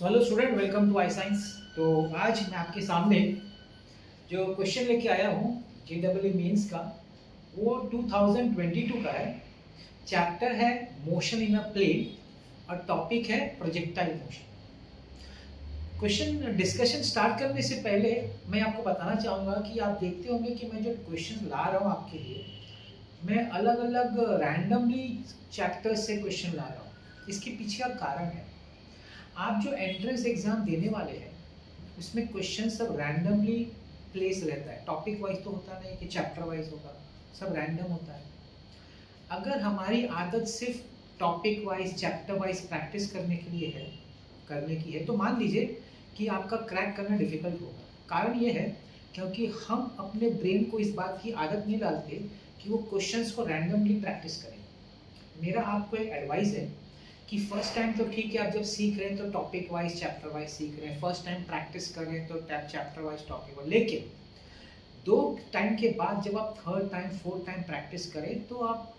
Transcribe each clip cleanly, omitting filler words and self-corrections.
So hello student, welcome to I science. तो आज मैं आपके सामने जो क्वेश्चन लेके आया हूँ JEE मेंस का, वो 2022 का है। चैप्टर है मोशन इन अ प्लेन और टॉपिक है projectile motion. Question discussion start करने से पहले मैं आपको बताना चाहूँगा कि आप देखते होंगे कि मैं जो क्वेश्चन ला रहा हूँ आपके लिए, मैं अलग अलग रैंडमली चैप्टर्स से क्वेश्चन ला रहा हूँ। इसके पीछे का कारण है, आप जो एंट्रेंस एग्जाम देने वाले हैं उसमें क्वेश्चन सब रैंडमली प्लेस रहता है। टॉपिक वाइज तो होता नहीं कि चैप्टर वाइज होगा, सब रैंडम होता है। अगर हमारी आदत सिर्फ topic wise chapter wise practice करने के लिए है, करने की है, तो मान लीजिए कि आपका क्रैक करना डिफिकल्ट होगा। कारण ये है क्योंकि हम अपने ब्रेन को इस बात की आदत नहीं डालते कि वो क्वेश्चंस को रैंडमली प्रैक्टिस करें। मेरा आपको एक एडवाइस है कि फर्स्ट टाइम तो ठीक है, आप जब सीख रहे हैं तो टॉपिक वाइज चैप्टर वाइज सीख रहे हैं, फर्स्ट टाइम प्रैक्टिस कर रहे हैं तो चैप्टर वाइज टॉपिक वाइज, लेकिन 2 टाइम के बाद जब आप third time fourth time practice करें तो आप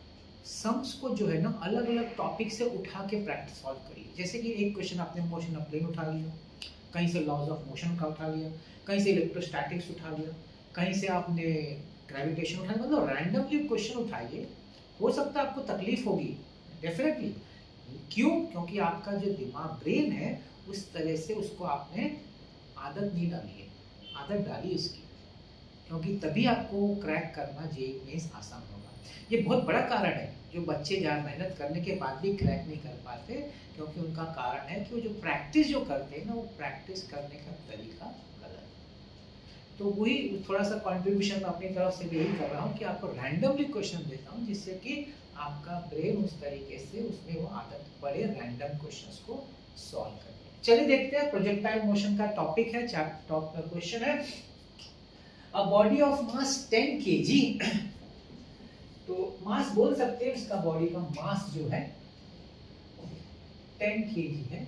सम्स को जो है ना अलग अलग टॉपिक से उठा के प्रैक्टिस सॉल्व करिए। जैसे कि एक क्वेश्चन आपने मोशन ऑफ प्लेन उठा लिया, कहीं से लॉज ऑफ मोशन का उठा लिया, कहीं से इलेक्ट्रोस्टैटिक्स उठा लिया, कहीं से आपने ग्रेविटेशन उठा लिया। मतलब रैंडमली क्वेश्चन उठाइए। हो सकता है आपको तकलीफ होगी, डेफिनेटली। क्यों? क्योंकि आपका जो दिमाग ब्रेन है उस तरह से उसको आपने आदत नहीं डाली है, आदत डाली इसकी, क्योंकि तभी आपको क्रैक करना JEE मेंस आसान होगा। ये बहुत बड़ा कारण है जो बच्चे ज़्यादा मेहनत करने के बाद भी क्रैक नहीं कर पाते, क्योंकि उनका कारण है कि वो जो प्रैक्टिस जो करते हैं ना, वो प्रैक्टिस करने का तरीका गलत है। तो वही थोड़ा सा कंट्रीब्यूशन अपनी तरफ से भी यही कर रहा हूँ कि आपको रैंडमली क्वेश्चन देता हूँ, जिससे कि आपका ब्रेन उस तरीके से उसमें वो आदत पड़े रैंडम क्वेश्चंस को सॉल्व करने। चलिए देखते हैं, प्रोजेक्टाइल मोशन का टॉपिक है, टॉप का क्वेश्चन है a body of mass 10 kg। तो मास बोल सकते हैं, इसका बॉडी का मास जो है 10 kg है,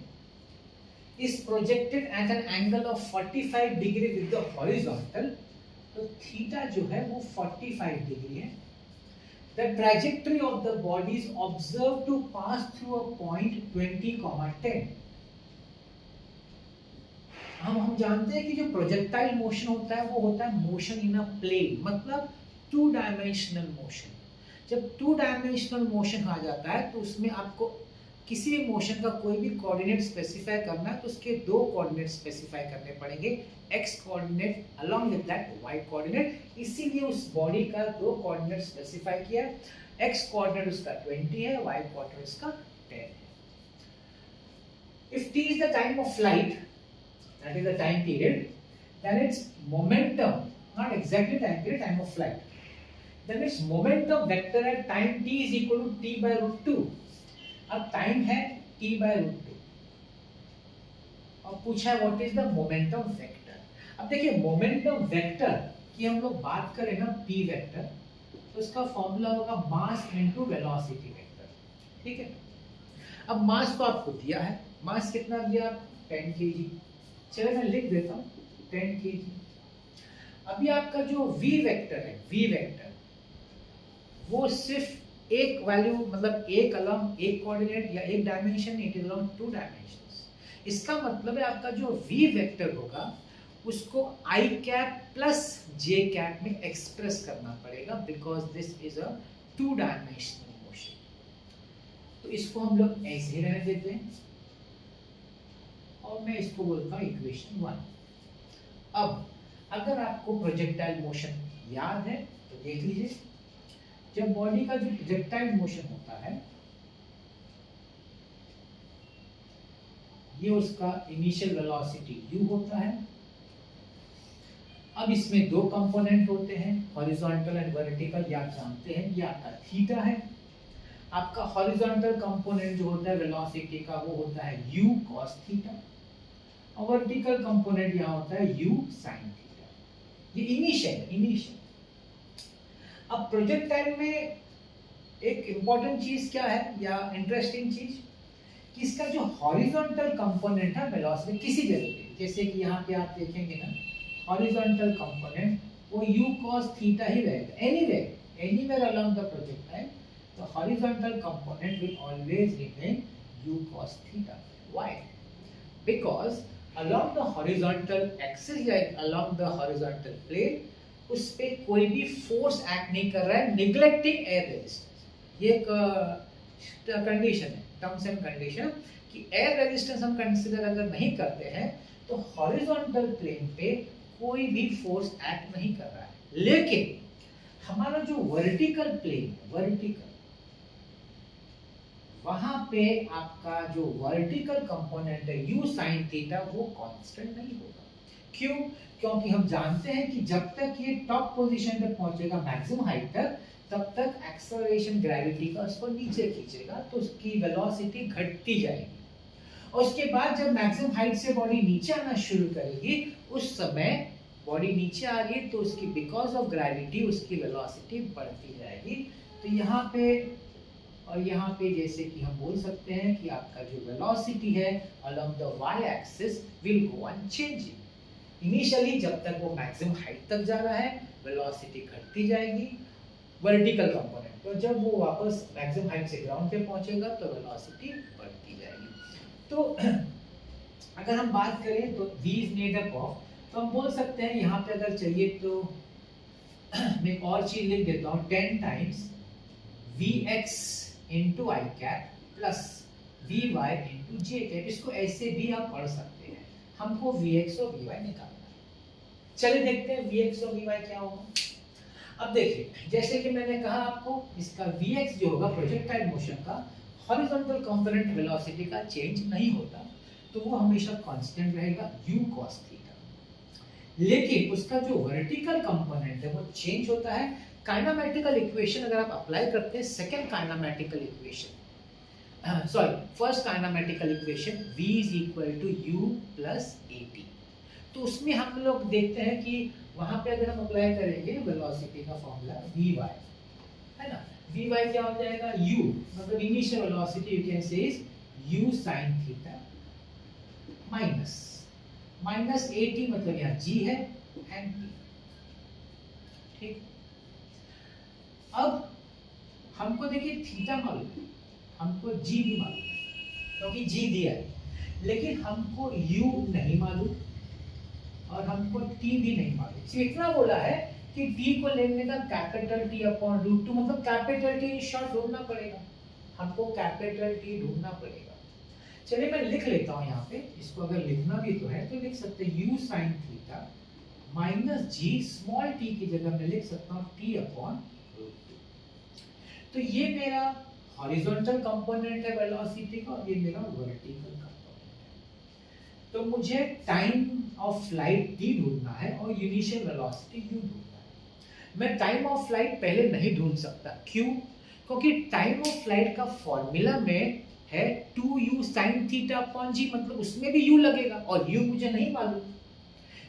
is projected at an angle of 45 degree with the horizontal. तो थीटा जो है वो 45 डिग्री है। The trajectory of the body is observed to pass through a point 20, 10. हम जानते हैं कि जो प्रोजेक्टाइल मोशन होता है वो होता है मोशन इन अ प्लेन, मतलब 2 डायमेंशनल मोशन। जब 2 डायमेंशनल मोशन आ जाता है तो उसमें आपको किसी भी मोशन का कोई भी कोऑर्डिनेट स्पेसिफाई करना है तो उसके 2 कोऑर्डिनेट स्पेसिफाई करने पड़ेंगे, x coordinate along with that y coordinate. इसीलिए उस बॉडी का 2 कोऑर्डिनेट स्पेसिफाई किया। x कोऑर्डिनेट उसका 20 है, y कोऑर्डिनेट उसका 10 है। If t is the time of flight, that is the time period, then its momentum, not exactly time period, time of flight, then its momentum vector at time t is equal to t by root 2। अब time है t by root 2 और पूछा है what is the momentum vector. अब देखिए momentum vector की हम लोग बात करें ना, p वेक्टर, तो इसका फॉर्मूला होगा मास इनटू वेलोसिटी वेक्टर। ठीक है, अब मास तो आपको दिया है, मास कितना दिया? 10 kg। चलो मैं लिख देता हूँ 10 kg। अभी आपका जो v वेक्टर है, v वेक्टर, वो सिर्फ एक वैल्यू, मतलब एक अलॉन्ग एक कोऑर्डिनेट या एक dimension, it is along 2 dimensions. इसका मतलब है आपका जो v वेक्टर होगा उसको i cap plus j cap में एक्सप्रेस करना पड़ेगा, because this is a 2 dimensional motion. तो इसको हम लोग ऐसे ही रहने देते हैं और मैं इसको बोलता हूँ इक्वेशन 1। अब अगर आपको प्रोजेक्टाइल मोशन याद है तो देख लीजिए, जब बॉडी का जो प्रोजेक्टाइल मोशन होता है, ये उसका इनिशियल वेलोसिटी u होता है। अब इसमें 2 कंपोनेंट होते हैं, हॉरिजॉन्टल एंड वर्टिकल, ये आप जानते हैं, ये आपका थीटा है। आपका हॉरिजॉन्टल कंपोनेंट जो होता है वेलोसिटी का वो होता है u cos थीटा, और वर्टिकल कंपोनेंट यहाँ होता है u sin थीटा। ये इनिशियल। अब प्रोजेक्टाइल में एक इंपॉर्टेंट चीज क्या है, या इंटरेस्टिंग चीज, कि इसका जो हॉरिजॉन्टल कंपोनेंट है वेलोसिटी किसी जगह पे, जैसे कि यहाँ पे आप देखेंगे ना, हॉरिजॉन्टल कंपोनेंट वो u cos थीटा ही रहेगा। Anywhere along the projectile the horizontal component will always remain u cos theta. Why? Because along the horizontal axis या along the horizontal plane उस पे कोई भी फोर्स एक्ट नहीं कर रहा है, निग्लेक्टिंग एयर रेजिस्टेंस। ये एक कंडीशन है, टर्म्स एंड कंडीशन, कि एयर रेजिस्टेंस हम कंसीडर अगर नहीं करते हैं तो हॉरिजॉन्टल प्लेन पे कोई भी फोर्स एक्ट नहीं कर रहा है। लेकिन हमारा जो वर्टिकल प्लेन है, वर्टिकल, वहां पे आपका जो वर्टिकल कंपोनेंट है u sin थीटा वो कांस्टेंट नहीं होगा। क्यों? क्योंकि हम जानते हैं कि जब तक ये टॉप पोजीशन पे पहुंचेगा मैक्सिमम हाइट तक, तब तक एक्सेलरेशन ग्रेविटी का उसको नीचे खींचेगा, तो उसकी वेलोसिटी घटती जाएगी। और उसके बाद जब मैक्सिमम हाइट से बॉडी नीचे आना शुरू करेगी, उस समय बॉडी नीचे आ रही है तो उसकी बिकॉज ऑफ ग्रेविटी उसकी वेलोसिटी बढ़ती जाएगी। तो यहाँ पे और यहाँ पे जैसे कि हम बोल सकते हैं कि आपका जो वेलोसिटी है along the y axis will go on changing. Initially जब तक वो मैक्सिमम हाइट तक जा रहा है वेलोसिटी घटती जाएगी वर्टिकल कंपोनेंट, तो जब वो वापस मैक्सिमम हाइट से ग्राउंड पे पहुंचेगा तो वेलोसिटी बढ़ती जाएगी। तो अगर हम बात करें तो v is made up of, तो हम बोल सकते हैं यहाँ पे अगर चाहिए तो मैं एक और चीज लिख देता हूँ, 10 times vx into i cap plus vy into j cap। इसको ऐसे भी आप पढ़ सकते हैं, हमको vx और vy निकालना है। चलिए देखते हैं vx और vy क्या होगा। अब देखिए जैसे कि मैंने कहा आपको, इसका vx जो होगा प्रोजेक्टाइल मोशन का, हॉरिजॉन्टल कंपोनेंट वेलोसिटी का चेंज नहीं होता, तो वो हमेशा कांस्टेंट रहेगा u cos थीटा। लेकिन उसका जो वर्टिकल कंपोनेंट है वो चेंज होता है। काइनेमेटिकल इक्वेशन अगर आप अप्लाई करते हैं, second kinematical equation, sorry first kinematical equation v is equal to u plus at, तो उसमें हम लोग देखते हैं कि वहां पे अगर हम अप्लाई करेंगे वेलोसिटी का फॉर्मूला vy है ना, vy क्या हो जाएगा, u मतलब initial velocity you can say is u sin theta minus at मतलब यहाँ g है एंड t। ठीक, अब हमको देखिए थीटा मालूम है, हमको g भी मालूम है क्योंकि g दिया है, लेकिन हमको u नहीं मालूम और हमको t भी नहीं मालूम। सिर्फ इतना बोला है कि t को लेने का कैपिटल T अपॉन रूट 2, मतलब कैपिटल T शॉर्ट ढूंढना पड़ेगा, हमको कैपिटल T ढूंढना पड़ेगा। चलिए मैं लिख लेता हूँ यहाँ पे, इसको अगर लिखना भी तो है तो लिख सकते हैं u sin theta minus g small t की जगह मैं लिख सकता हूँ t अपॉन रूट 2। तो ये मेरा हॉरिजॉन्टल कंपोनेंट है वेलोसिटी का और ये मेरा वर्टिकल कंपोनेंट है। तो मुझे टाइम ऑफ फ्लाइट t ढूंढना है और इनिशियल वेलोसिटी u ढूंढना है। मैं टाइम ऑफ फ्लाइट पहले नहीं ढूंढ सकता, क्यों? क्योंकि टाइम ऑफ फ्लाइट का फॉर्मूला में है 2u sin theta upon g, मतलब उसमें भी u लगेगा और u मुझे नहीं मालूम।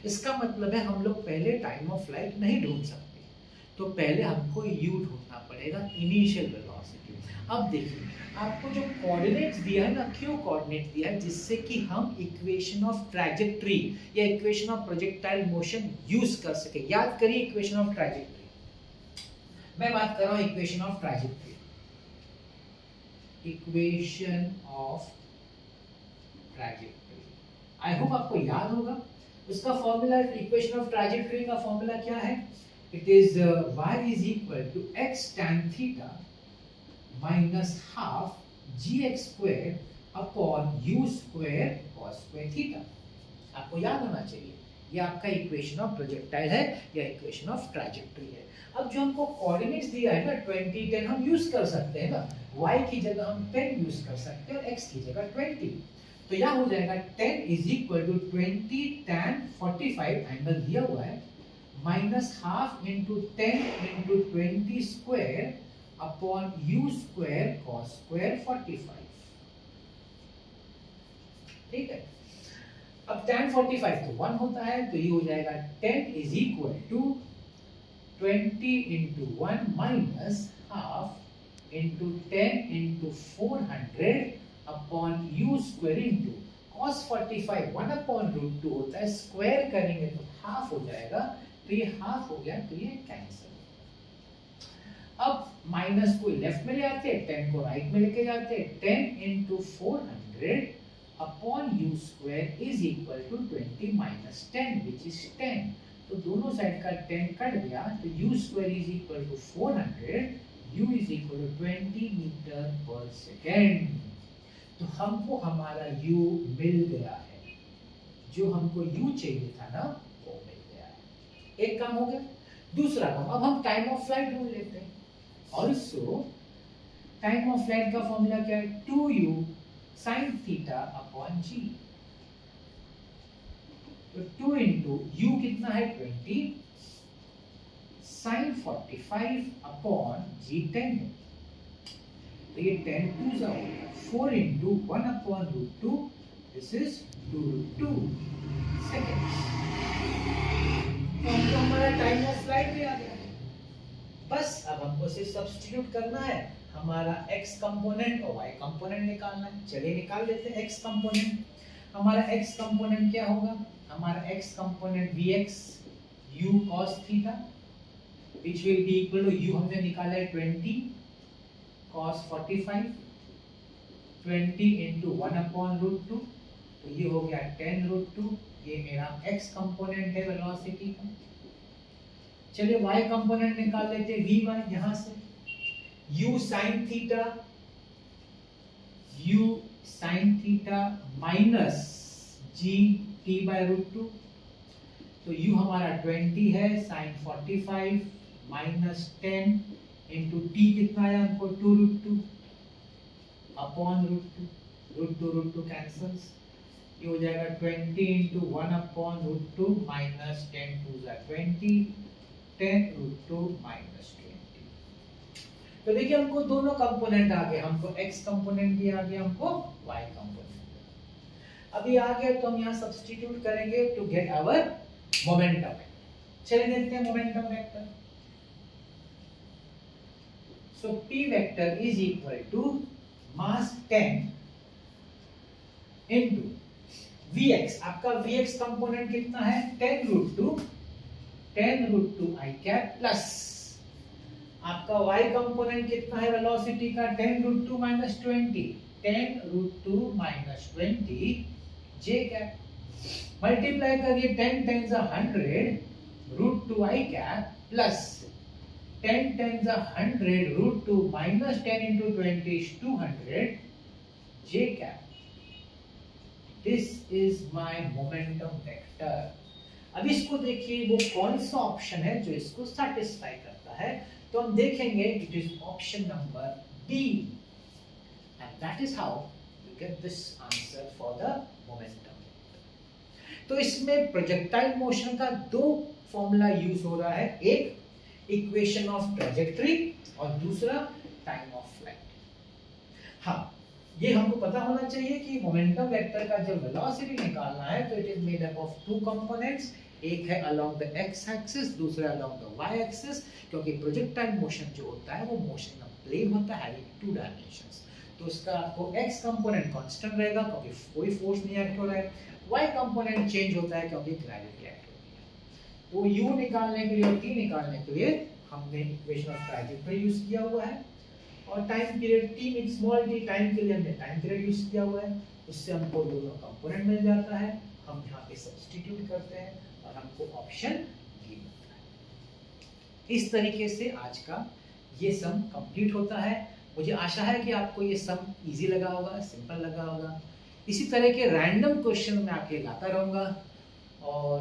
इसका मतलब है हम लोग पहले टाइम ऑफ फ्लाइट नहीं ढूंढ सकते, तो पहले हमको u ढूंढना पड़ेगा, इनिशियल वेलोसिटी। अब देखिए आपको जो कोऑर्डिनेट्स दिया है ना, q कोऑर्डिनेट दिया है, जिससे कि हम इक्वेशन ऑफ ट्रैजेक्टरी या equation of projectile motion use कर सके। याद करिए इक्वेशन ऑफ ट्रैजेक्टरी, मैं बात कर रहा हूं equation of trajectory, equation of trajectory. I hope आपको याद होगा उसका फॉर्मूला। इक्वेशन ऑफ ट्रैजेक्टरी का फॉर्मूला क्या है? It is y is equal to x tan theta minus half gx square upon u square cos square theta। आपको याद होना चाहिए, ये आपका इक्वेशन ऑफ प्रोजेक्टाइल है या इक्वेशन ऑफ ट्रैजेक्टरी है। अब जो हमको कोऑर्डिनेट्स दिया है ना 20 10, हम यूज कर सकते हैं ना, y की जगह हम 10 यूज कर सकते हैं और x की जगह 20। तो यह हो जाएगा 10 is equal to 20 tan 45 angle दिया हुआ है minus half into 10 into 20 square upon u square cos square 45। ठीक है, अब tan 45 तो 1 होता है, तो ये हो जाएगा 10 is equal to 20 into 1 minus half into 10 into 400 upon u square into cos 45 1 upon root 2 होता है, स्क्वायर करेंगे तो हाफ हो जाएगा, तो ये हाफ हो गया, तो ये कैंसिल हो गया। अब माइनस को लेफ्ट में ले आते हैं, 10 को राइट में लेके जाते हैं, 10 into 400 upon u square is equal to 20 minus 10 which is 10। तो दोनों साइड का 10 कट गया तो u square is equal to 400, u is equal to 20 metre per second. तो हमको हमारा u मिल गया है, जो हमको u चाहिए था ना वो मिल गया है। एक काम हो गया। दूसरा काम, अब हम टाइम ऑफ फ्लाइट ढूंढ लेते हैं। ऑल्सो टाइम ऑफ फ्लाइट का फॉर्मूला क्या है, 2u sin theta upon g। तो 2 इंटू u कितना है 20 sin 45 अपॉन g 10। तो ये 10 2 जा होगा, 4 into 1 upon root 2, this is 2 root 2 seconds. तो हमको हमारा टाइम ऑफ फ्लाइट भी आ गया। बस अब हमको सिर्फ सब्स्टिट्यूट करना है, हमारा x कंपोनेंट और y कंपोनेंट निकालना है। चलिए निकाल लेते हैं x कंपोनेंट। हमारा x कंपोनेंट क्या होगा, हमारा x component vx u cos theta which will be equal to u हमने निकाला है 20 cos 45, 20 into 1 upon root 2, तो ये हो गया 10 root 2। ये मेरा x कंपोनेंट है वेलोसिटी का। चलिए y कंपोनेंट निकाल लेते हैं v1 यहां से, u sin theta minus g t by root 2। तो u हमारा 20 है, sin 45 माइनस 10 इंटू t कितना आया हमको 2 रूट 2 अपॉन रूट 2 कैंसल्स, ये हो जाएगा 20 इंटू 1 अपॉन रूट 2 माइनस 10 2 जा 20, 10 रूट 2 माइनस 20। तो देखिए हमको दोनों कंपोनेंट आ गए, हमको x कंपोनेंट भी आ गया, हमको y कंपोनेंट अभी आ गया। तो हम यहाँ सब्स्टिट्यूट करेंगे टू गेट आवर मोमेंटम। चलिए देखते हैं momentum vector. So p vector is equal to mass 10 into vx। आपका vx कंपोनेंट कितना है 10 रूट 2 i कैप प्लस आपका y कंपोनेंट कितना है वेलोसिटी का 10 root 2 minus 20, 10 root 2 minus 20 j cap multiply करिए 10 10 100 root 2 i cap plus 10 10 100 root 2 minus 10 into 20 is 200 j cap। This is my momentum vector। अब इसको देखिए वो कौन सा ऑप्शन है जो इसको सेटिस्फाई करता है। तो हम देखेंगे it is option number B and that is how you get this answer for the momentum vector। तो इसमें प्रोजेक्टाइल मोशन का दो फॉर्मूला यूज हो रहा है, एक इक्वेशन ऑफ ट्रैजेक्टरी और दूसरा टाइम ऑफ फ्लाइट। हाँ, ये हमको पता होना चाहिए कि मोमेंटम वेक्टर का जब वेलोसिटी निकालना है तो it is made up of two components, एक है अलोंग द x एक्सिस, दूसरा अलोंग द y एक्सिस। क्योंकि प्रोजेक्टाइल मोशन जो होता है वो मोशन ऑफ प्लेन होता है हैविंग टू डायमेंशंस। तो उसका आपको x कंपोनेंट कांस्टेंट रहेगा क्योंकि कोई फोर्स नहीं एक्ट हो रहा है, y कंपोनेंट चेंज होता है क्योंकि ग्रेविटी एक्ट होती है। तो u निकालने के लिए और t निकालने के लिए हमने इक्वेशन ऑफ ट्रैजेक्टरी यूज किया हुआ है, और time period t mean small t time के लिए हमने टाइम पीरियड यूज किया हुआ है। उससे हमको दोनों कंपोनेंट मिल जाता है, हम यहाँ पे सब्स्टिट्यूट करते हैं और हमको ऑप्शन डी मिलता है। इस तरीके से आज का ये सम कंप्लीट होता है। मुझे आशा है कि आपको ये सम इजी लगा होगा, सिंपल लगा होगा। इसी तरह के रैंडम क्वेश्चन मैं आके लाता रहूँगा और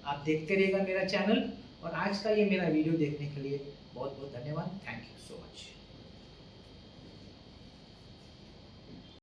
आप देखते रहिएगा मेरा चैनल। और आज का ये मेरा वीडियो देखने के लिए बहुत बहुत धन्यवाद। Thank you so much.